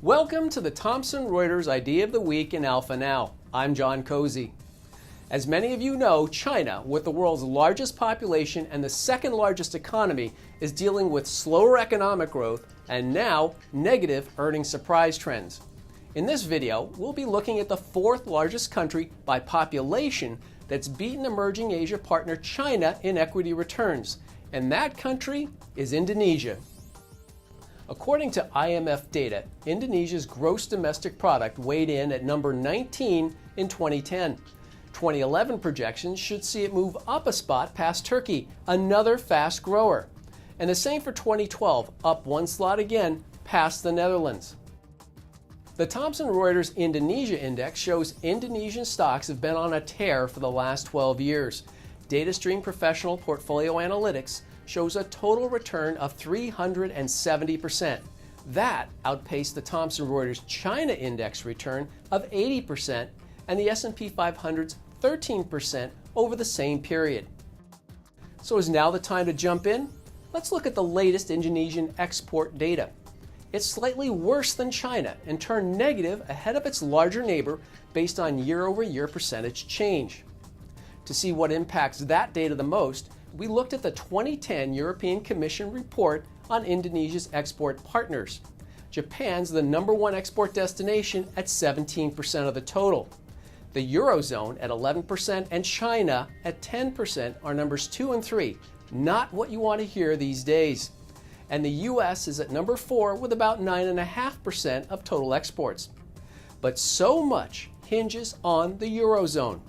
Welcome to the Thomson Reuters Idea of the Week in Alpha Now. I'm John Cozy. As many of you know, China, with the world's largest population and the second largest economy, is dealing with slower economic growth and now negative earnings surprise trends. In this video, we'll be looking at the fourth largest country by population that's beaten emerging Asia partner China in equity returns, and that country is Indonesia. According to IMF data, Indonesia's gross domestic product weighed in at number 19 in 2010. 2011 projections should see it move up a spot past Turkey, another fast grower. And the same for 2012, up one slot again past the Netherlands. The Thomson Reuters Indonesia Index shows Indonesian stocks have been on a tear for the last 12 years. Datastream Professional Portfolio Analytics shows a total return of 370%. That outpaced the Thomson Reuters China Index return of 80% and the S&P 500's 13% over the same period. So is now the time to jump in? Let's look at the latest Indonesian export data. It's slightly worse than China and turned negative ahead of its larger neighbor based on year-over-year percentage change. To see what impacts that data the most, we looked at the 2010 European Commission report on Indonesia's export partners. Japan's the number one export destination at 17% of the total. The Eurozone at 11% and China at 10% are numbers 2 and 3, not what you want to hear these days. And the US is at number 4 with about 9.5% of total exports. But so much hinges on the Eurozone.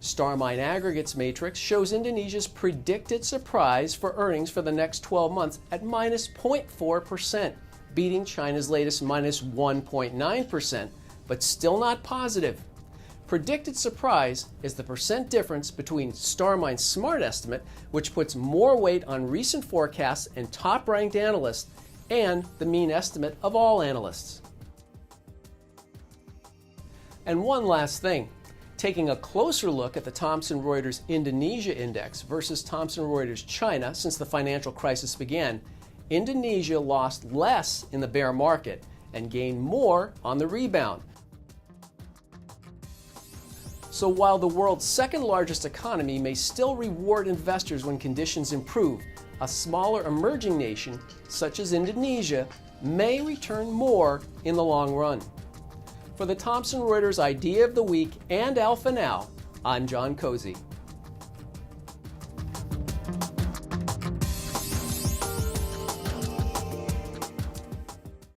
StarMine Aggregates Matrix shows Indonesia's predicted surprise for earnings for the next 12 months at minus 0.4%, beating China's latest minus 1.9%, but still not positive. Predicted surprise is the percent difference between StarMine's smart estimate, which puts more weight on recent forecasts and top-ranked analysts, and the mean estimate of all analysts. And one last thing. Taking a closer look at the Thomson Reuters Indonesia Index versus Thomson Reuters China since the financial crisis began, Indonesia lost less in the bear market and gained more on the rebound. So while the world's second largest economy may still reward investors when conditions improve, a smaller emerging nation, such as Indonesia, may return more in the long run. For the Thomson Reuters Idea of the Week and Alpha Now, I'm John Cozy.